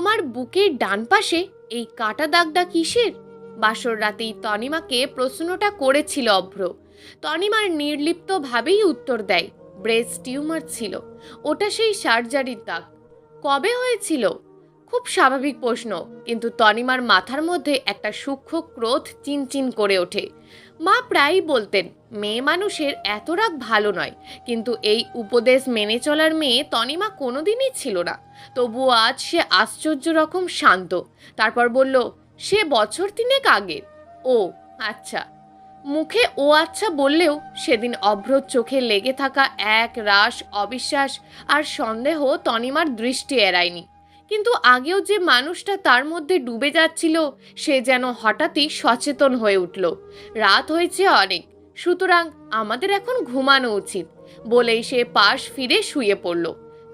তোমার বুকের ডান পাশে এই কাটা দাগটা কিসের? বাসর রাতেই তনিমাকে প্রশ্নটা করেছিল অভ্র। তনিমার নির্লিপ্তভাবেই উত্তর দেয়, ব্রেস্ট টিউমার ছিল, ওটা সেই সার্জারির দাগ। কবে হয়েছিল? খুব স্বাভাবিক প্রশ্ন, কিন্তু তনিমার মাথার মধ্যে একটা সূক্ষ্ম ক্রোধ চিনচিন করে ওঠে। মা প্রায়ই বলতেন মেয়ে মানুষের এত রাগ ভালো নয়, কিন্তু এই উপদেশ মেনে চলার মেয়ে তনিমা কোনোদিনই ছিল না। তবুও আজ সে আশ্চর্য রকম শান্ত। তারপর বলল, সে বছর তিনেক আগের। ও আচ্ছা। মুখে ও আচ্ছা বললেও সেদিন অভ্রর চোখে লেগে থাকা এক রাশ অবিশ্বাস আর সন্দেহ তনিমার দৃষ্টি এড়ায়নি। কিন্তু আগেও যে মানুষটা তার মধ্যে ডুবে যাচ্ছিল, সে যেন হঠাৎই সচেতন হয়ে উঠল। রাত হয়েছে অনেক, সুতরাং আমাদের এখন ঘুমানো উচিত বলেই সে পাশ ফিরে শুয়ে পড়ল।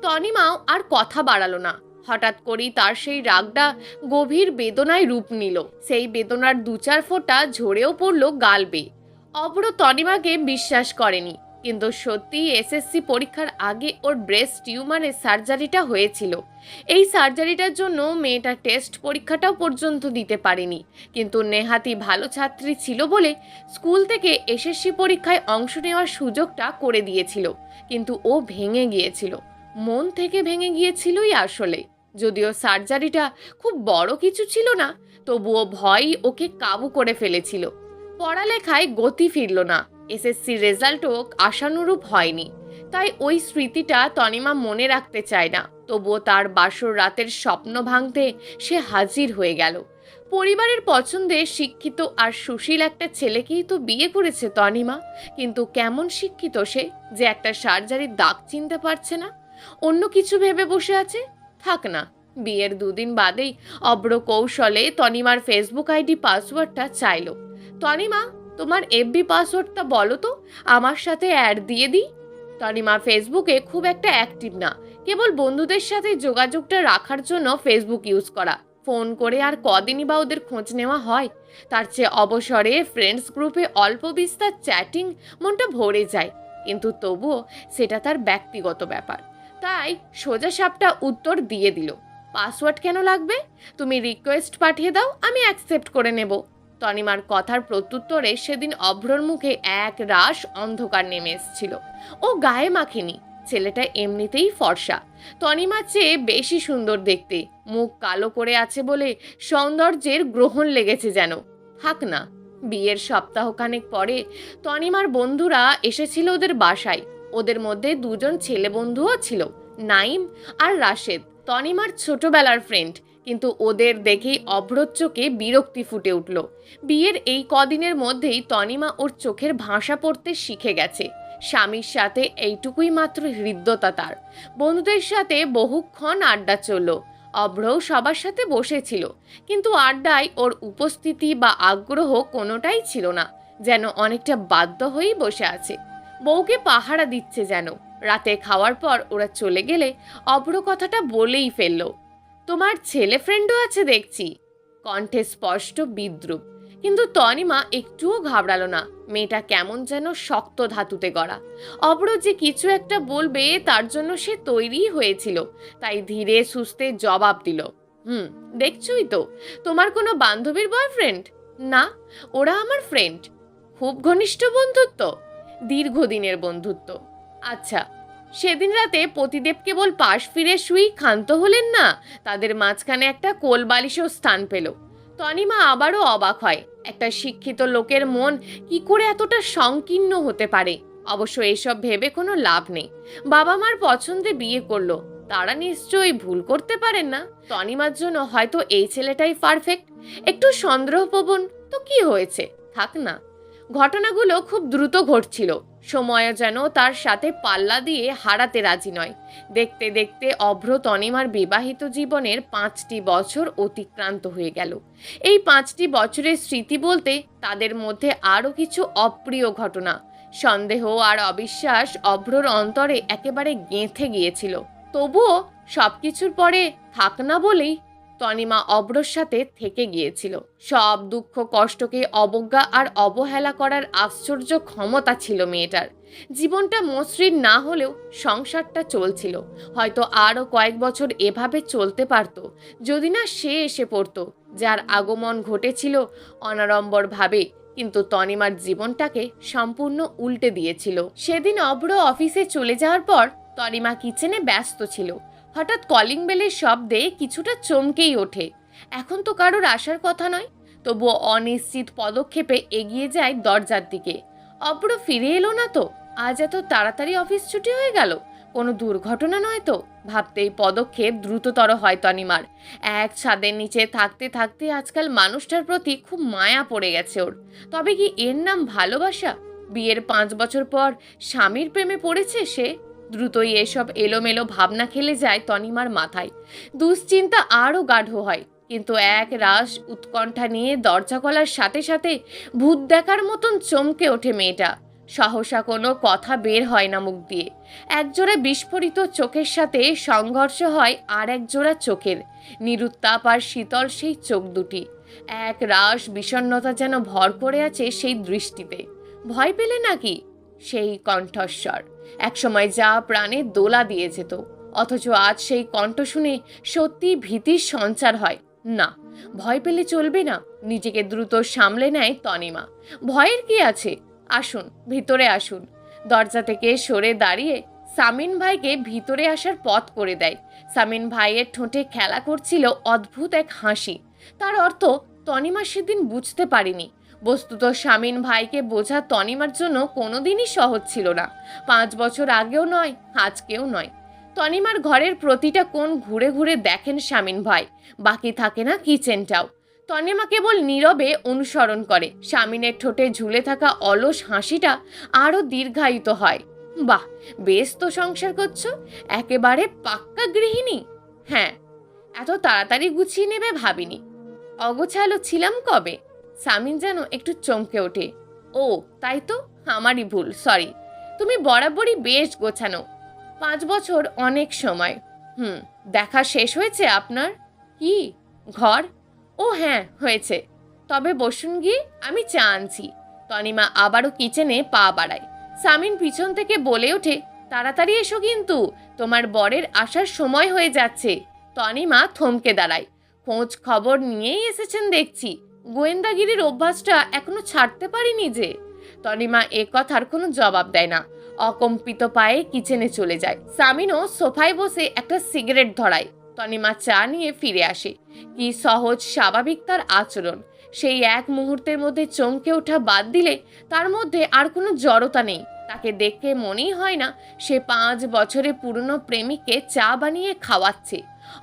তনিমাও আর কথা বাড়ালো না। হঠাৎ করেই তার সেই রাগটা গভীর বেদনায় রূপ নিল। সেই বেদনার দু চার ফোঁটা ঝরেও পড়ল গাল বেয়ে। অভ্র তনিমাকে বিশ্বাস করেনি, কিন্তু সত্যিই এসএসসি পরীক্ষার আগে ওর ব্রেস্ট টিউমারের সার্জারিটা হয়েছিল। এই সার্জারিটার জন্য মেয়েটা টেস্ট পরীক্ষাটাও পর্যন্ত দিতে পারেনি, কিন্তু নেহাতি ভালো ছাত্রী ছিল বলে স্কুল থেকে এসএসসি পরীক্ষায় অংশ নেওয়ার সুযোগটা করে দিয়েছিল। কিন্তু ও ভেঙে গিয়েছিল, মন থেকে ভেঙে গিয়েছিলই আসলে। যদিও সার্জারিটা খুব বড় কিছু ছিল না, তবুও ভয়ই ওকে কাবু করে ফেলেছিল। পড়ালেখায় গতি ফিরল না, এসএসসির রেজাল্টও আশানুরূপ হয়নি। তাই ওই স্মৃতিটা তনিমা মনে রাখতে চায় না। তবুও তার বাসর রাতের স্বপ্ন ভাঙতে সে হাজির হয়ে গেল। পরিবারের পছন্দে শিক্ষিত আর সুশীল একটা ছেলেকেই তো বিয়ে করেছে তনিমা, কিন্তু কেমন শিক্ষিত সে যে একটা সার্জারির দাগ চিনতে পারছে না? অন্য কিছু ভেবে বসে আছে। থাক না। বিয়ের দুদিন বাদেই অভ্র কৌশলে তনিমার ফেসবুক আইডি পাসওয়ার্ডটা চাইল। তনিমা, তোমার এফবি পাসওয়ার্ডটা বলো তো, আমার সাথে অ্যাড দিয়ে দিই। তনিমা ফেসবুকে খুব একটা অ্যাক্টিভ না, কেবল বন্ধুদের সাথে যোগাযোগটা রাখার জন্য ফেসবুক ইউজ করা। ফোন করে আর কদিনই বা ওদের খোঁজ নেওয়া হয়? তার চেয়ে অবসরে ফ্রেন্ডস গ্রুপে অল্প বিস্তার চ্যাটিং মনটা ভরে যায়, কিন্তু তবুও সেটা তার ব্যক্তিগত ব্যাপার। তাই সোজা সাপটা উত্তর দিয়ে দিল, পাসওয়ার্ড কেন লাগবে? তুমি রিকোয়েস্ট পাঠিয়ে দাও, আমি অ্যাকসেপ্ট করে নেব। তনিমার কথার প্রত্যুত্তরে সেদিন অভ্রর মুখে এক রাশ অন্ধকার নেমে এসেছিল। ও গায়ে মাখেনি, ছেলেটা এমনিতেই ফর্সা, তনিমার চেয়ে বেশি সুন্দর দেখতে। মুখ কালো করে আছে বলে সৌন্দর্যের গ্রহণ লেগেছে যেন। থাক না। বিয়ের সপ্তাহখানেক পরে তনিমার বন্ধুরা এসেছিল ওদের বাসায়। ওদের মধ্যে দুজন ছেলে বন্ধুও ছিল, নাইম আর রাশেদ, তনিমার ছোটবেলার ফ্রেন্ড। কিন্তু ওদের দেখেই অভ্রর চোখে বিরক্তি ফুটে উঠল। বিয়ের এই কদিনের মধ্যেই তনিমা ওর চোখের ভাষা পড়তে শিখে গেছে। স্বামীর সাথে এইটুকুই মাত্র হৃদ্যতা তার। বন্ধুদের সাথে বহুক্ষণ আড্ডা চলল। অভ্রও সবার সাথে বসেছিল, কিন্তু আড্ডায় ওর উপস্থিতি বা আগ্রহ কোনোটাই ছিল না, যেন অনেকটা বাধ্য হয়েই বসে আছে। বউকে পাহারা দিচ্ছে যেন। রাতে খাওয়ার পর ওরা চলে গেলে অভ্র কথাটা বলেই ফেলল, তোমার ছেলে ফ্রেন্ডও আছে দেখছি। কণ্ঠে স্পষ্ট বিদ্রুপ, কিন্তু তনিমা একটুও ঘাবড়ালো না। মেয়েটা কেমন যেন শক্ত ধাতুতে গড়া। অভ্র যে কিছু একটা বলবে তার জন্য সে তৈরি হয়েছিল, তাই ধীরে সুস্থে জবাব দিল, দেখছই তো, তোমার কোনো বান্ধবীর বয়ফ্রেন্ড? না, ওরা আমার ফ্রেন্ড। খুব ঘনিষ্ঠ বন্ধুত্ব? দীর্ঘদিনের বন্ধুত্ব। আচ্ছা, সেদিন রাতে পতিদেব কেবল পাশ ফিরে শুই ক্ষান্ত হলেন না, তাদের মাঝখানে একটা কোলবালিশও স্থান পেল। তনিমা আবারও অবাক হয়, একটা শিক্ষিত লোকের মন কি করে এতটা সংকীর্ণ হতে পারে। অবশ্য এসব ভেবে কোনো লাভ নেই। বাবা মার পছন্দে বিয়ে করলো, তারা নিশ্চয়ই ভুল করতে পারেন না। তনিমার জন্য হয়তো এই ছেলেটাই পারফেক্ট। একটু সন্দেহপ্রবণ তো কি হয়েছে, থাক না। ঘটনাগুলো খুব দ্রুত ঘটছিল, সময়ও যেন তার সাথে পাল্লা দিয়ে হারাতে রাজি নয়। দেখতে দেখতে অভ্র তনিমার বিবাহিত জীবনের 5টি বছর অতিক্রান্ত হয়ে গেল। এই 5টি বছরের স্মৃতি বলতে তাদের মধ্যে আরও কিছু অপ্রিয় ঘটনা, সন্দেহ আর অবিশ্বাস অভ্রর অন্তরে একেবারে গেঁথে গিয়েছিল। তবুও সবকিছুর পরে থাক না বলেই তনিমা অব্রর সাথে থেকে গিয়েছিল। সব দুঃখ কষ্টকে অবজ্ঞা আর অবহেলা করার আশ্চর্য ক্ষমতা ছিল মেয়েটার। জীবনটা মসৃণ না হলেও সংসারটা চলছিল। হয়তো আরও কয়েক বছর এভাবে চলতে পারত যদি না সে এসে পড়তো, যার আগমন ঘটেছিল অনাড়ম্বরভাবে, কিন্তু তনিমার জীবনটাকে সম্পূর্ণ উল্টে দিয়েছিল। সেদিন অব্র অফিসে চলে যাওয়ার পর তনিমা কিচেনে ব্যস্ত ছিল। হঠাৎ কলিং বেলের শব্দে কিছুটা চমকেই ওঠে। এখন তো কারোর আসার কথা নয়, তবুও অনিশ্চিত পদক্ষেপে এগিয়ে যায় দরজার দিকে। অব্র ফিরে এলো না তো? আজ এত তাড়াতাড়ি অফিস ছুটি হয়ে গেল? কোনো দুর্ঘটনা নয় তো? ভাবতেই পদক্ষেপ দ্রুততর হয় তনিমার। এক ছাদের নিচে থাকতে থাকতে আজকাল মানুষটার প্রতি খুব মায়া পড়ে গেছে ওর। তবে কি এর নাম ভালোবাসা? বিয়ের 5 বছর পর স্বামীর প্রেমে পড়েছে সে? দ্রুতই এসব এলোমেলো ভাবনা খেলে যায় তনিমার মাথায়। দুশ্চিন্তা আরও গাঢ় হয়, কিন্তু এক রাশ উৎকণ্ঠা নিয়ে দরজা খোলার সাথে সাথে ভূত দেখার মতন চমকে ওঠে মেয়েটা। সহসা কোনো কথা বের হয় না মুখ দিয়ে। একজোড়া বিস্ফোরিত চোখের সাথে সংঘর্ষ হয় আর এক জোড়া চোখের। নিরুত্তাপ আর শীতল সেই চোখ দুটি। এক রাশ বিষণ্ণতা যেন ভর করে আছে সেই দৃষ্টিতে। ভয় পেলে নাকি? সেই কণ্ঠস্বর একসময় যা প্রাণে দোলা দিয়ে যেত, অথচ আজ সেই কণ্ঠ শুনে সত্যি ভীতির সঞ্চার হয়। না, ভয় পেলে চলবে না। নিজেকে দ্রুত সামলে নেয় তনিমা। ভয়ের কি আছে? আসুন, ভিতরে আসুন। দরজা থেকে সরে দাঁড়িয়ে সামিন ভাইকে ভিতরে আসার পথ করে দেয়। সামিন ভাইয়ের ঠোঁটে খেলা করছিল অদ্ভুত এক হাসি। তার অর্থ তনিমা সেদিন বুঝতে পারেনি। বস্তুত সামিন ভাইকে বোঝা তনিমার জন্য কোনোদিনই সহজ ছিল না। 5 বছর আগেও নয়, আজকেও নয়। তনিমার ঘরের প্রতিটা কোণ ঘুরে ঘুরে দেখেন সামিন ভাই। বাকি থাকে না কিচেনটাও। তনিমা কেবল নীরবে অনুসরণ করে। সামিনের ঠোঁটে ঝুলে থাকা অলস হাসিটা আরও দীর্ঘায়িত হয়। বাহ, বেশ তো সংসার করছো, একেবারে পাক্কা গৃহিণী। হ্যাঁ, এত তাড়াতাড়ি গুছিয়ে নেবে ভাবিনি। অগোছালো ছিলাম কবে? সামিন যেন একটু চমকে ওঠে। ও তাই তো, আমারই ভুল, সরি। তুমি বরাবরই বেশ গোছানো। 5 বছর অনেক সময়। দেখা শেষ হয়েছে আপনার? কি ঘর? ও হ্যাঁ, হয়েছে। তবে বসুন গিয়ে, আমি চা আনছি। তনিমা আবারও কিচেনে পা বাড়ায়। সামিন পিছন থেকে বলে ওঠে, তাড়াতাড়ি এসো কিন্তু, তোমার বরের আসার সময় হয়ে যাচ্ছে। তনিমা থমকে দাঁড়ায়। খোঁজ খবর নিয়েই এসেছেন দেখছি। গোয়েন্দাগিরির অভ্যাসটা এখনো ছাড়তে পারিনি যে। তনিমা এ কথার কোনো জবাব দেয় না। অকম্পিত পায়ে কিচেনে চলে যায়। সামিনও সোফায় বসে একটা সিগারেট ধরায়। তনিমা চা নিয়ে ফিরে আসে। কি সহজ স্বাভাবিক তার আচরণ। সেই এক মুহূর্তের মধ্যে চমকে ওঠা বাদ দিলে তার মধ্যে আর কোনো জড়তা নেই। তাকে দেখে মনেই হয় না সে 5 বছরে পুরনো প্রেমিককে চা বানিয়ে খাওয়াচ্ছে।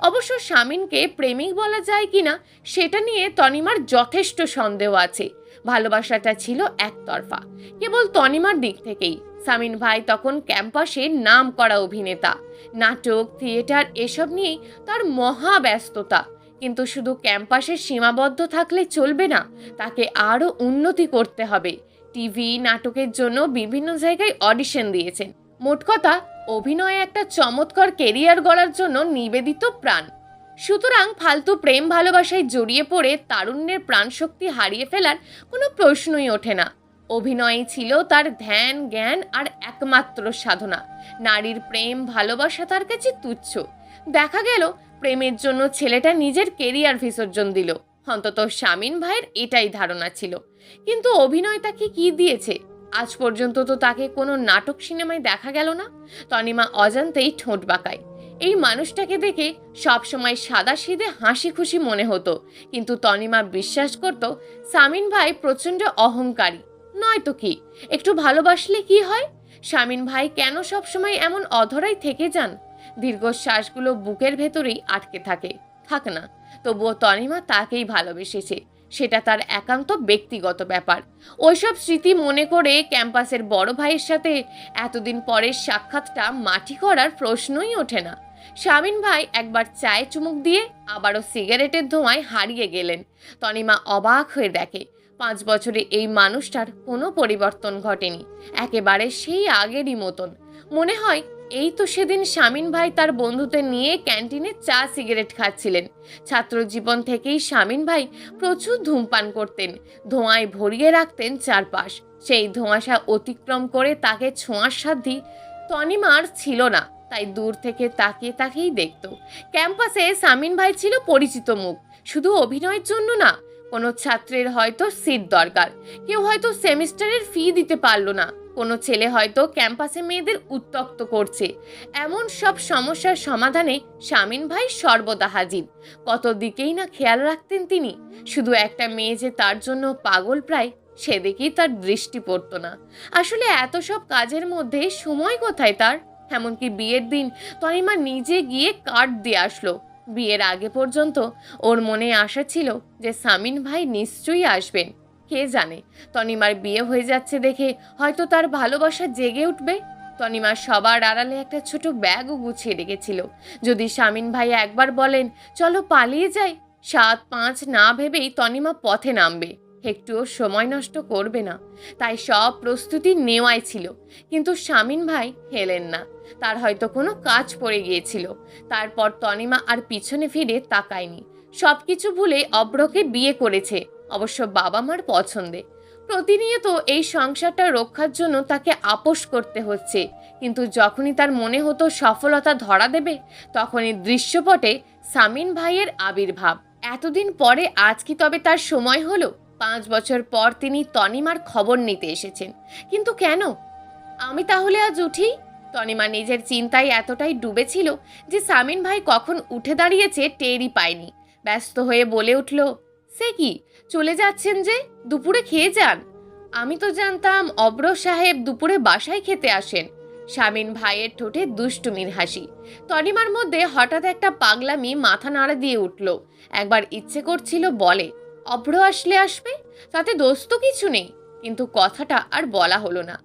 অবশ্য সামিনকে প্রেমিক বলা যায় কিনা সেটা নিয়ে তনিমার যথেষ্ট সন্দেহ আছে। ভালোবাসাটা ছিল একতরফা, কেবল তনিমার দিক থেকেই। সামিন ভাই তখন ক্যাম্পাসে নাম করা অভিনেতা। নাটক, থিয়েটার এসব নিয়েই তার মহা ব্যস্ততা। কিন্তু শুধু ক্যাম্পাসে সীমাবদ্ধ থাকলে চলবে না, তাকে আরও উন্নতি করতে হবে। টিভি, নাটকের জন্য বিভিন্ন জায়গায় অডিশন দিয়েছেন। মোট কথা, অভিনয়ে একটা চমৎকার কেরিয়ার গড়ার জন্য নিবেদিত প্রাণ। সুতরাং ফালতু প্রেম ভালোবাসায় জড়িয়ে পড়ে তারুণ্যের প্রাণশক্তি হারিয়ে ফেলার কোনো প্রশ্নই ওঠে না। অভিনয়ই ছিল তার ধ্যান, জ্ঞান আর একমাত্র সাধনা। নারীর প্রেম ভালোবাসা তার কাছে তুচ্ছ। দেখা গেল প্রেমের জন্য ছেলেটা নিজের কেরিয়ার বিসর্জন দিল। অন্তত শামিন ভাইয়ের এটাই ধারণা ছিল। কিন্তু অভিনয় তাকে কি দিয়েছে? আজ পর্যন্ত তো তাকে কোনো নাটক সিনেমায় দেখা গেল না। তনিমা অজান্তেই ঠোঁট বাঁকায়। এই মানুষটাকে দেখে সবসময় সাদাসিধে হাসি খুশি মনে হতো, কিন্তু তনিমা বিশ্বাস করত শামিন ভাই প্রচণ্ড অহংকারী। নয়তো কি, একটু ভালোবাসলে কি হয়? শামিন ভাই কেন সবসময় এমন অধরাই থেকে যান? দীর্ঘশ্বাসগুলো বুকের ভেতরেই আটকে থাকে। থাক না, তবুও তনিমা তাকেই ভালোবেসেছে। সেটা তার একান্ত ব্যক্তিগত ব্যাপার। ওইসব স্মৃতি মনে করে ক্যাম্পাসের বড় ভাইয়ের সাথে এতদিন পরের সাক্ষাৎটা মাটি করার প্রশ্নই ওঠে না। শামিন ভাই একবার চায়ে চুমুক দিয়ে আবারও সিগারেটের ধোঁয়ায় হারিয়ে গেলেন। তনিমা অবাক হয়ে দেখে 5 বছরে এই মানুষটার কোনো পরিবর্তন ঘটেনি। একেবারে সেই আগেরই মতন। মনে হয় এই তো সেদিন শামীন ভাই তার বন্ধুদের নিয়ে ক্যান্টিনে চা সিগারেট খাচ্ছিলেন। ছাত্র জীবন থেকেই শামীন ভাই প্রচুর ধূমপান করতেন, ধোঁয়ায় ভরিয়ে রাখতেন চারপাশ। সেই ধোঁয়াশা অতিক্রম করে তাকে ছোঁয়ার সাধ্যি তনিমার ছিল না, তাই দূর থেকে তাকিয়ে তাকিয়েই দেখত। ক্যাম্পাসে শামীন ভাই ছিল পরিচিত মুখ, শুধু অভিনয়ের জন্য না। কোনো ছাত্রের হয়তো সিট দরকার, কেউ হয়তো সেমিস্টারের ফি দিতে পারলো না, কোনো ছেলে হয়তো ক্যাম্পাসে মেয়েদের উত্ত্যক্ত করছে। এমন সব সমস্যার সমাধানে শামীন ভাই সর্বদা হাজির। কত দিকেই না খেয়াল রাখতেন তিনি। শুধু একটা মেয়ে যে তার জন্য পাগল প্রায়, সেদিকেই তার দৃষ্টি পড়তো না। আসলে এত সব কাজের মধ্যে সময় কোথায় তার? এমনকি বিয়ের দিন তনিমা নিজে গিয়ে কার্ড দিয়ে আসলো। বিয়ের আগে পর্যন্ত ওর মনে আশা ছিল যে শামীন ভাই নিশ্চয়ই আসবেন। কে জানে, তনিমার বিয়ে হয়ে যাচ্ছে দেখে হয়তো তার ভালোবাসা জেগে উঠবে। তনিমা সবার আড়ালে একটা ছোট ব্যাগও গুছিয়ে রেখেছিল। যদি শামীন ভাই একবার বলেন চলো পালিয়ে যাই, 7-5 না ভেবেই তনিমা পথে নামবে, একটুও সময় নষ্ট করবে না। তাই সব প্রস্তুতি নেওয়াই ছিল। কিন্তু শামীন ভাই এলেন না। তার হয়তো কোনো কাজ পড়ে গিয়েছিল। তারপর তনিমা আর পিছনে ফিরে তাকায়নি। সবকিছু ভুলে অব্রকে বিয়ে করেছে, অবশ্য বাবা মার পছন্দে। প্রতিনিয়ত এই সংসারটা রক্ষার জন্য তাকে আপোষ করতে হচ্ছে। কিন্তু যখনই তার মনে হতো সফলতা ধরা দেবে, তখনই দৃশ্যপটে শামীন ভাইয়ের আবির্ভাব। এতদিন পরে আজ কি তবে তার সময় হলো? 5 বছর পর তিনি তনিমার খবর নিতে এসেছেন। কিন্তু কেন? আমি তাহলে আজ উঠি? তনিমা নিজের চিন্তায় এতটাই ডুবেছিল যে শামীন ভাই কখন উঠে দাঁড়িয়েছে টেরই পায়নি। ব্যস্ত হয়ে বলে উঠল, সে কি, চলে যাচ্ছেন যে? দুপুরে খেয়ে যান। আমি তো জানতাম অব্র সাহেব দুপুরে বাসায় খেতে আসেন। শামীন ভাইয়ের ঠোঁটে দুষ্টুমির হাসি। তনিমার মধ্যে হঠাৎ একটা পাগলামি মাথা নাড়া দিয়ে উঠল। একবার ইচ্ছে করছিল বলে, অব্র আসলে আসবে, তাতে দোষ তো কিছু নেই। কিন্তু কথাটা আর বলা হলো না।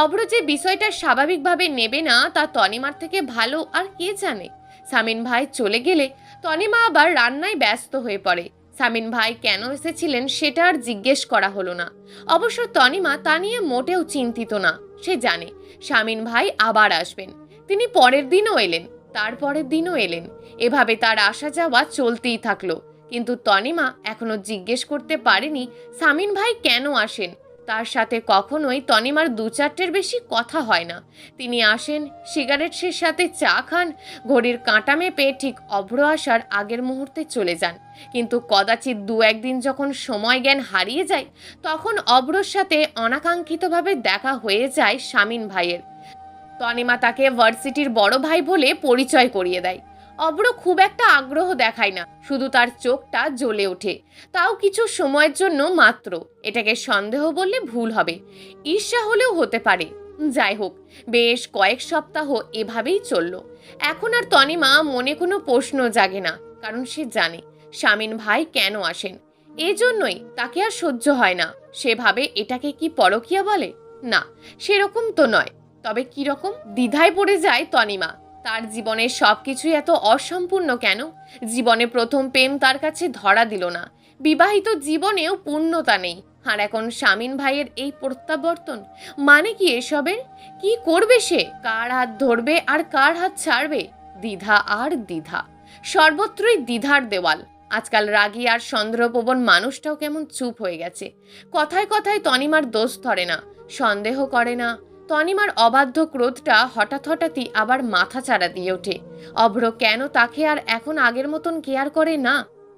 অব্র যে বিষয়টা স্বাভাবিকভাবে নেবে না তা তনিমার থেকে ভালো আর কে জানে। শামীন ভাই চলে গেলে তনিমা আবার রান্নায় ব্যস্ত হয়ে পড়ে। শামীন ভাই কেন এসেছিলেন সেটা আর জিজ্ঞেস করা হলো না। অবশ্য তনিমা তা নিয়ে মোটেও চিন্তিত না। সে জানে শামীন ভাই আবার আসবেন। তিনি পরের দিনও এলেন, তারপরের দিনও এলেন। এভাবে তার আসা যাওয়া চলতেই থাকলো। কিন্তু তনিমা এখনো জিজ্ঞেস করতে পারেনি শামীন ভাই কেন আসেন। তার সাথে কখনোই তনিমার 2-4টের বেশি কথা হয় না। তিনি আসেন, সিগারেটের সাথে চা খান, ঘড়ির কাঁটা মেপে ঠিক অভ্র আসার আগের মুহূর্তে চলে যান। কিন্তু কদাচিৎ 2-1 দিন যখন সময় জ্ঞান হারিয়ে যায়, তখন অভ্রর সাথে অনাকাঙ্ক্ষিতভাবে দেখা হয়ে যায় শামীন ভাইয়ের। তনিমা তাকে ভার্সিটির বড় ভাই বলে পরিচয় করিয়ে দেয়। অভ্র খুব একটা আগ্রহ দেখায় না, শুধু তার চোখটা জ্বলে ওঠে, তাও কিছু সময়ের জন্য মাত্র। এটাকে সন্দেহ বললে ভুল হবে, ঈর্ষা হলেও হতে পারে। যাই হোক, বেশ কয়েক সপ্তাহ এভাবেই চলল। এখন আর তনিমা মনে কোনো প্রশ্ন জাগে না, কারণ সে জানে শামীন ভাই কেন আসেন। এজন্যই তাকে আর সহ্য হয় না। সেভাবে এটাকে কি পরকীয়া বলে? না, সেরকম তো নয়। তবে কি রকম? দ্বিধায় পড়ে যায় তনিমা। তার জীবনের সবকিছুই এত অসম্পূর্ণ কেন? জীবনে প্রথম প্রেম তার কাছে ধরা দিল না, বিবাহিত জীবনেও পূর্ণতা নেই, আর এখন শামীন ভাইয়ের এই প্রত্যাবর্তন। মানে কি এসবের? কি করবে সে? কার হাত ধরবে আর কার হাত ছাড়বে? দ্বিধা আর দ্বিধা, সর্বত্রই দ্বিধার দেওয়াল। আজকাল রাগী আর সন্দেহপ্রবণ মানুষটাও কেমন চুপ হয়ে গেছে। কথায় কথায় তনিমার দোষ ধরে না, সন্দেহ করে না। তনিমার অবাধ্য ক্রোধটা হঠাৎই আবার মাথা চাড়া দিয়ে ওঠে। অভ্র কেন তাকে আর এখন আগের মতন কেয়ার করে না?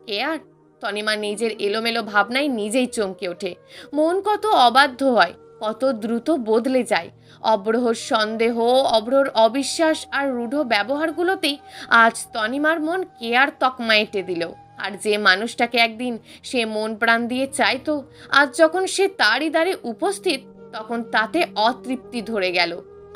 কেয়ার? তনিমা নিজের এলোমেলো ভাবনায় নিজেই চমকে ওঠে। মন কত অবাধ্য হয়, কত দ্রুত বদলে যায়। অভ্রর সন্দেহ, অভ্রর অবিশ্বাস আর রূঢ় ব্যবহারগুলোতেই আজ তনিমার মন কেয়ার তকমা এঁটে দিল। আর যে মানুষটাকে একদিন সে মন প্রাণ দিয়ে চাইতো, আজ যখন সে তারই দ্বারে উপস্থিত, তখন তাতে অতৃপ্তি ধরে গেল।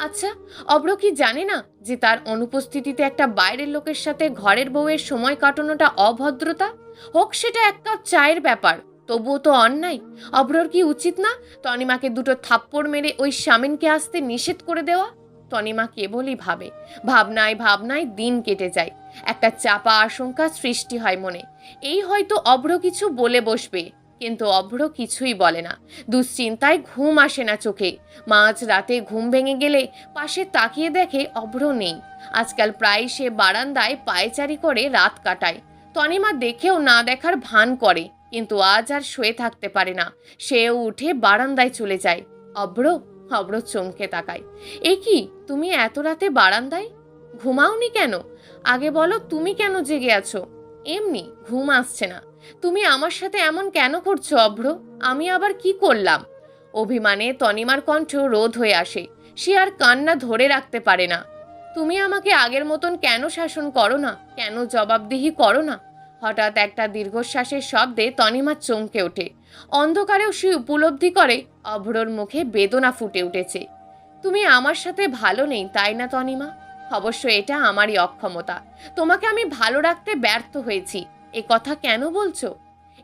আচ্ছা, অভ্র কি জানে না যে তার অনুপস্থিতিতে একটা বাইরের লোকের সাথে ঘরের বউয়ের সময় কাটানোটা অভদ্রতা? হোক সেটা 1 কাপ চায়ের ব্যাপার, তবুও তো অন্যায়। অভ্রর কি উচিত না তনিমাকে 2টো থাপ্পড় মেরে ওই শামীনকে আসতে নিষেধ করে দেওয়া? তনিমা কেবলই ভাবে, ভাবনায় ভাবনায় দিন কেটে যায়। একটা চাপা আশঙ্কা সৃষ্টি হয় মনে, এই হয়তো অভ্র কিছু বলে বসবে। কিন্তু অভ্র কিছুই বলে না। দুশ্চিন্তায় ঘুম আসে না চোখে। মাঝ রাতে ঘুম ভেঙে গেলে পাশে তাকিয়ে দেখে অভ্র নেই। আজকাল প্রায় সে বারান্দায় পায়চারি করে রাত কাটায়। তনিমা দেখেও না দেখার ভান করে, কিন্তু আজ আর শুয়ে থাকতে পারে না। সেও উঠে বারান্দায় চলে যায়। অভ্র অভ্র চমকে তাকায়। এ কি, তুমি এত রাতে বারান্দায়? ঘুমাওনি কেন? আগে বলো, তুমি কেন জেগে আছো? এমনি, ঘুম আসছে না। তুমি আমার সাথে এমন কেন করছো অভ্র? আমি আবার কি করলাম? অভিমানে তনিমার কণ্ঠ রোধ হয়ে আসে। সে আর কান্না ধরে রাখতে পারে না। তুমি আমাকে আগের মতন কেন শাসন করো না? কেন জবাবদিহি করো না? হঠাৎ একটা দীর্ঘশ্বাসের শব্দে তনিমা চমকে ওঠে। অন্ধকারেও সে উপলব্ধি করে অভ্রর মুখে বেদনা ফুটে উঠেছে। তুমি আমার সাথে ভালো নেই, তাই না তনিমা? অবশ্য এটা আমারই অক্ষমতা। তোমাকে আমি ভালো রাখতে ব্যর্থ হয়েছি। এ কথা কেন বলছো?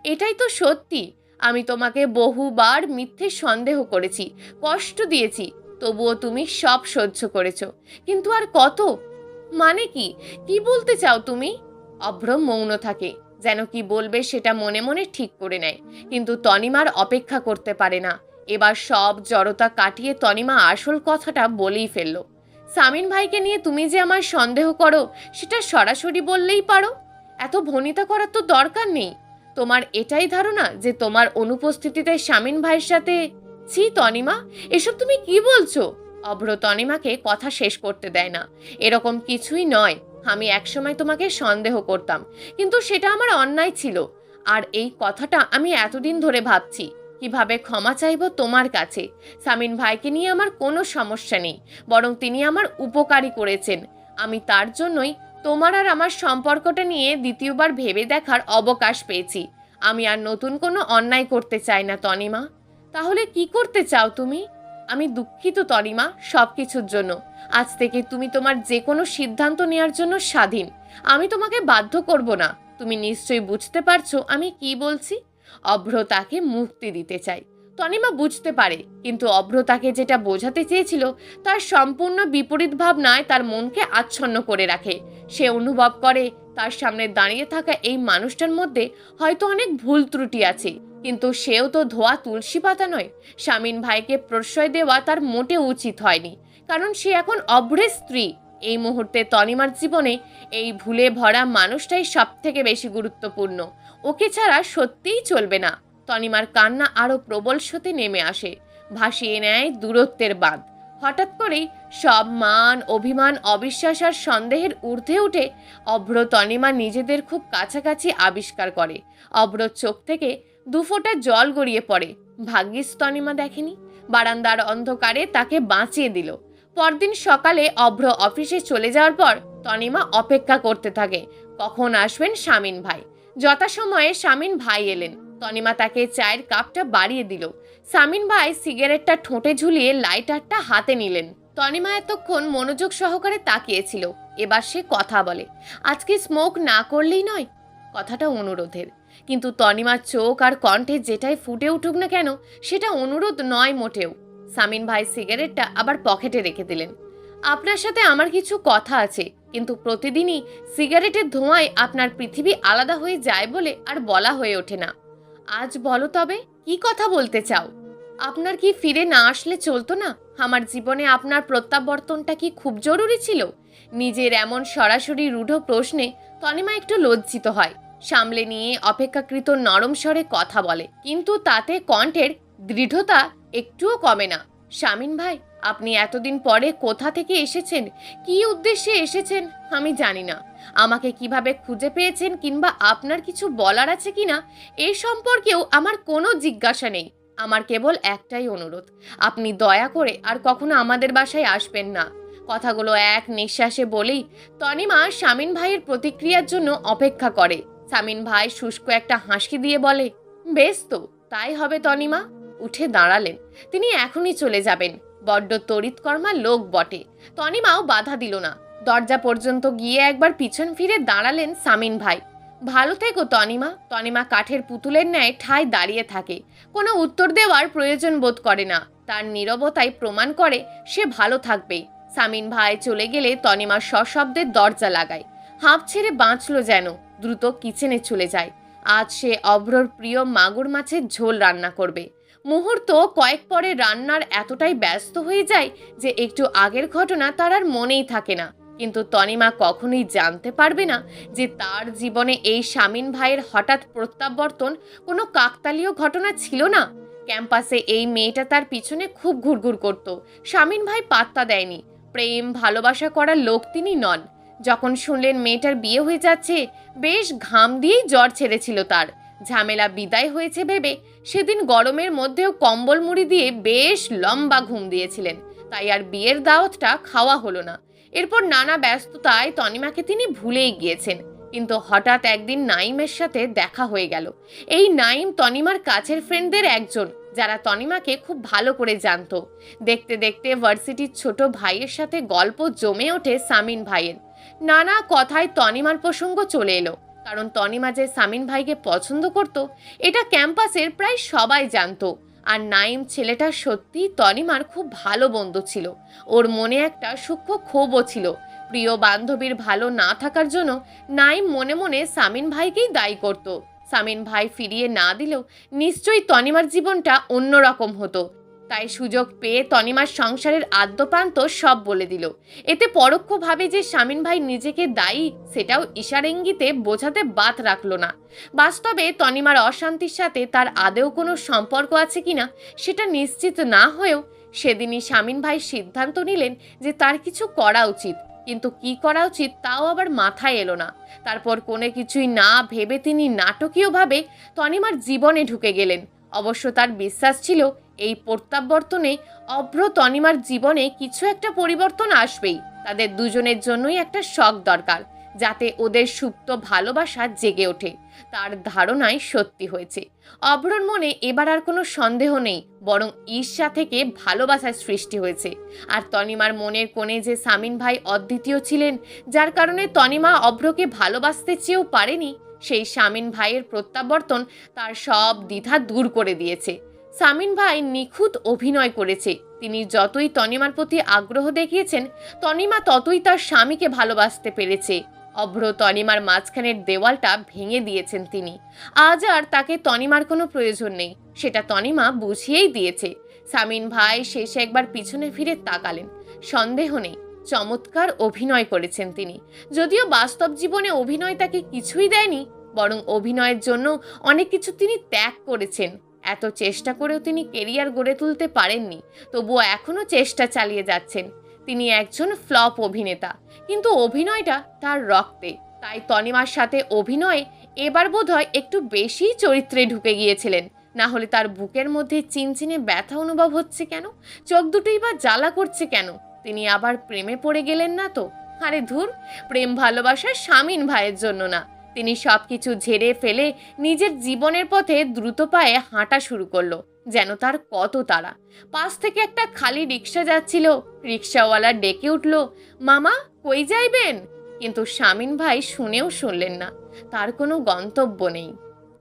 এটাই তো সত্যি। আমি তোমাকে বহুবার মিথ্যে সন্দেহ করেছি, কষ্ট দিয়েছি, তবুও তুমি সব সহ্য করেছো। কিন্তু আর কত? মানে কি? কি বলতে চাও তুমি? অভ্র মৌন থাকে, যেন কি বলবে সেটা মনে মনে ঠিক করে নেয়। কিন্তু তনিমার অপেক্ষা করতে পারে না। এবার সব জড়তা কাটিয়ে তনিমা আসল কথাটা বলেই ফেলল। সামিন ভাইকে নিয়ে তুমি যে আমার সন্দেহ করো, সেটা সরাসরি বললেই পারো। এত ভনিতা করার তো দরকার নেই। তোমার এটাই ধারণা যে তোমার অনুপস্থিতিতে শামিন ভাইয়ের সাথে? ছি তনিমা, এসব তুমি কি বলছো? অভ্র তনিমাকে কথা শেষ করতে দেয় না। এরকম কিছুই নয়। আমি একসময় তোমাকে সন্দেহ করতাম, কিন্তু সেটা আমার অন্যায় ছিল। আর এই কথাটা আমি এতদিন ধরে ভাবছি, কিভাবে ক্ষমা চাইবো তোমার কাছে। সামিন ভাইকে নিয়ে আমার কোনো সমস্যা নেই, বরং তিনি আমার উপকারী করেছেন। আমি তার জন্যই তোমার আর আমার সম্পর্কটা নিয়ে দ্বিতীয়বার ভেবে দেখার অবকাশ পেয়েছি। আমি আর নতুন কোনো অন্যায় করতে চাই না তনিমা। তাহলে কি করতে চাও তুমি? আমি দুঃখিত তনিমা, সব কিছুর জন্য। আজ থেকে তুমি তোমার যে কোনো সিদ্ধান্ত নেওয়ার জন্য স্বাধীন। আমি তোমাকে বাধ্য করব না। তুমি নিশ্চয়ই বুঝতে পারছো আমি কি বলছি। অভ্র তাকে মুক্তি দিতে চায়। তনিমা বুঝতে পারে, কিন্তু অভ্র তাকে যেটা বোঝাতে চেয়েছিল তার সম্পূর্ণ বিপরীত ভাবনায় তার মনকে আচ্ছন্ন করে রাখে। সে অনুভব করে তার সামনে দাঁড়িয়ে থাকা এই মানুষটার মধ্যে হয়তো অনেক ভুল ত্রুটি আছে, কিন্তু সেও তো ধোয়া তুলসী পাতা নয়। শামিন ভাইকে প্রশ্রয় দেওয়া তার মোটে উচিত হয়নি, কারণ সে এখন অভ্রের স্ত্রী। এই মুহূর্তে তনিমার জীবনে এই ভুলে ভরা মানুষটাই সব থেকে বেশি গুরুত্বপূর্ণ। ওকে ছাড়া সত্যিই চলবে না। তনিমার কান্না আরো প্রবল স্রোতে নেমে আসে, ভাসিয়ে নেয় দূরত্বের বাঁধ। হঠাৎ করেই সব মান, অভিমান, অবিশ্বাস আর সন্দেহের ঊর্ধ্বে উঠে অভ্র তনিমা নিজেদের খুব কাছাকাছি আবিষ্কার করে। অভ্রর চোখ থেকে দুফোঁটা জল গড়িয়ে পড়ে। ভাগ্যিস তনিমা দেখেনি, বারান্দার অন্ধকারে তাকে বাঁচিয়ে দিল। পরদিন সকালে অভ্র অফিসে চলে যাওয়ার পর তনিমা অপেক্ষা করতে থাকে কখন আসবেন শামিন ভাই। যথাসময়ে শামিন ভাই এলেন। তনিমা তাকে চায়ের কাপটা বাড়িয়ে দিল। শামিন ভাই সিগারেটটা ঠোঁটে ঝুলিয়ে লাইটারটা হাতে নিলেন। তনিমা এতক্ষণ মনোযোগ সহকারে তাকিয়েছিল। এবার সে কথা বলে। আজকে স্মোক না করলেই নয়। কথাটা অনুরোধের, কিন্তু তনিমার চোখ আর কণ্ঠে যেটাই ফুটে উঠুক না কেন, সেটা অনুরোধ নয় মোটেও। শামিন ভাই সিগারেটটা আবার পকেটে রেখে দিলেন। আপনার সাথে আমার কিছু কথা আছে, কিন্তু প্রতিদিনই সিগারেটের ধোঁয়ায় আপনার পৃথিবী আলাদা হয়ে যায় বলে আর বলা হয়ে ওঠে না। আজ বলো তবে, কি কথা বলতে চাও? আপনার কি ফিরে না আসলে চলতো না? আমার জীবনে আপনার প্রত্যাবর্তনটা কি খুব জরুরি ছিল? নিজের এমন সরাসরি রূঢ় প্রশ্নে তনিমা একটু লজ্জিত হয়। সামলে নিয়ে অপেক্ষাকৃত নরম স্বরে কথা বলে, কিন্তু তাতে কণ্ঠের দৃঢ়তা একটুও কমে না। শামিন ভাই, আপনি এতদিন পরে কোথা থেকে এসেছেন, কি উদ্দেশ্যে এসেছেন আমি জানি না। আমাকে কিভাবে খুঁজে পেয়েছেন কিংবা আপনার কিছু বলার আছে কিনা এ সম্পর্কেও আমার কোনো জিজ্ঞাসা নেই। আমার কেবল একটাই অনুরোধ, আপনি দয়া করে আর কখনো আমাদের বাসায় আসবেন না। কথাগুলো এক নিঃশ্বাসে বলেই তনিমা শামিন ভাইয়ের প্রতিক্রিয়ার জন্য অপেক্ষা করে। শামিন ভাই শুষ্ক একটা হাসি দিয়ে বলে, বেশ তো, তাই হবে তনিমা। উঠে দাঁড়ালেন। তিনি এখনই চলে যাবেন। বড্ড তড়িৎকর্মা লোক বটে। তনিমাও বাধা দিল না। দরজা পর্যন্ত গিয়ে একবার পিছন ফিরে দাঁড়ালেন শামিন ভাই। ভালো থেকো তনিমা। তনিমা কাঠের পুতুলের ন্যায় ঠায় দাঁড়িয়ে থাকে, কোনো উত্তর দেওয়ার প্রয়োজন বোধ করে না। তার নীরবতাই প্রমাণ করে সে ভালো থাকবেই। শামিন ভাই চলে গেলে তনিমা সশব্দে দরজা লাগায়। হাঁপ ছেড়ে বাঁচল যেন, দ্রুত কিচেনে চলে যায়। আজ সে অভ্রর প্রিয় মাগুর মাছের ঝোল রান্না করবে। মুহূর্ত কয়েক পরে রান্নার এতটাই ব্যস্ত হয়ে যায় যে একটু আগের ঘটনা তার আর মনেই থাকে না। কিন্তু তনিমা কখনোই জানতে পারবে না যে তার জীবনে এই শামীন ভাইয়ের হঠাৎ প্রত্যাবর্তন কোনো কাকতালীয় ঘটনা ছিল না। ক্যাম্পাসে এই মেয়েটা তার পিছনে খুব ঘুরঘুর করত, শামীন ভাই পাত্তা দেয়নি। প্রেম ভালোবাসা করার লোক তিনি নন। যখন শুনলেন মেয়েটার বিয়ে হয়ে যাচ্ছে, বেশ ঘাম দিয়েই জ্বর ছেড়েছিল তার। ঝামেলা বিদায় হয়েছে ভেবে সেদিন গরমের মধ্যেও কম্বল মুড়ি দিয়ে বেশ লম্বা ঘুম দিয়েছিলেন। তাই আর বিয়ের দাওয়াতটা খাওয়া হলো না। এরপর নানা ব্যস্ততায় তনিমাকে তিনি ভুলেই গিয়েছেন। কিন্তু হঠাৎ একদিন নাইমের সাথে দেখা হয়ে গেল। এই নাইম তনিমার কাছের ফ্রেন্ডদের একজন, যারা তনিমাকে খুব ভালো করে জানতো। দেখতে দেখতে ভার্সিটির ছোট ভাইয়ের সাথে গল্প জমে ওঠে শামীন ভাইয়ের। নানা কথায় তনিমার প্রসঙ্গ চলে এলো। কারণ তনিমা যে শামীন ভাইকে পছন্দ করত এটা ক্যাম্পাসের প্রায় সবাই জানতো। আর নাইম ছেলেটা সত্যি তনিমার খুব ভালো বন্ধু ছিল। ওর মনে একটা সূক্ষ্ম ক্ষোভও ছিল। প্রিয় বান্ধবীর ভালো না থাকার জন্য নাইম মনে মনে শামীন ভাইকেই দায়ী করত। শামীন ভাই ফিরিয়ে না দিলেও নিশ্চয়ই তনিমার জীবনটা অন্যরকম হতো। তাই সুযোগ পেয়ে তনিমার সংসারের আদ্যপ্রান্ত সব বলে দিল। এতে পরোক্ষভাবে যে শামীন ভাই নিজেকে দায়ী সেটাও ইশারা ইঙ্গিতে বোঝাতে বাদ রাখলো না। বাস্তবে তনিমার অশান্তির সাথে তার আদেও কোনো সম্পর্ক আছে কিনা সেটা নিশ্চিত না হয়েও সেদিনই শামীন ভাই সিদ্ধান্ত নিলেন যে তার কিছু করা উচিত। কিন্তু কি করা উচিত তাও আবার মাথায় এলো না। তারপর কোনো কিছুই না ভেবে তিনি নাটকীয়ভাবে তনিমার জীবনে ঢুকে গেলেন। অবশ্য তার বিশ্বাস ছিল এই প্রত্যাবর্তনে অভ্র তনিমার জীবনে কিছু একটা পরিবর্তন আসবেই। তাদের দুজনের জন্যই একটা শখ দরকার, যাতে ওদের সুপ্ত ভালোবাসা জেগে ওঠে। তার ধারণাই সত্যি হয়েছে। অভ্রর মনে এবার আর কোনো সন্দেহ নেই, বরং ঈর্ষা থেকে ভালোবাসার সৃষ্টি হয়েছে। আর তনিমার মনের কোণে যে শামীন ভাই অদ্বিতীয় ছিলেন, যার কারণে তনিমা অভ্রকে ভালোবাসতে চেয়েও পারেনি, সেই শামীন ভাইয়ের প্রত্যাবর্তন তার সব দ্বিধা দূর করে দিয়েছে। শামীন ভাই নিখুঁত অভিনয় করেছে। তিনি যতই তনিমার প্রতি আগ্রহ দেখিয়েছেন, তনিমা ততই তার স্বামীকে ভালোবাসতে পেরেছে। অভ্র তনিমার মাঝখানের দেওয়ালটা ভেঙে দিয়েছেন তিনি। আজ আর তাকে তনিমার কোনো প্রয়োজন নেই, সেটা তনিমা বুঝিয়েই দিয়েছে। শামীন ভাই শেষে একবার পিছনে ফিরে তাকালেন। সন্দেহ নেই, চমৎকার অভিনয় করেছেন তিনি। যদিও বাস্তব জীবনে অভিনয় তাকে কিছুই দেয়নি, বরং অভিনয়ের জন্য অনেক কিছু তিনি ত্যাগ করেছেন। এত চেষ্টা করেও তিনি কেরিয়ার গড়ে তুলতে পারেননি, তবুও এখনও চেষ্টা চালিয়ে যাচ্ছেন। তিনি একজন ফ্লপ অভিনেতা, কিন্তু অভিনয়টা তার রক্তে। তাই তনিমার সাথে অভিনয়ে এবার বোধহয় একটু বেশি চরিত্রে ঢুকে গিয়েছিলেন। না হলে তার বুকের মধ্যে চিনচিনে ব্যথা অনুভব হচ্ছে কেন? চোখ দুটোই বা জ্বালা করছে কেন? তিনি আবার প্রেমে পড়ে গেলেন না তো? আরে ধুর, প্রেম ভালোবাসা শামীন ভাইয়ের জন্য না। তিনি সবকিছু ঝেড়ে ফেলে নিজের জীবনের পথে দ্রুত পায়ে হাঁটা শুরু করলো, যেন তার কত তাড়া। পাশ থেকে একটা খালি রিক্সা যাচ্ছিল। রিক্সাওয়ালা ডেকে উঠল, মামা কই যাইবেন? কিন্তু শামীন ভাই শুনেও শুনলেন না। তার কোনো গন্তব্য নেই।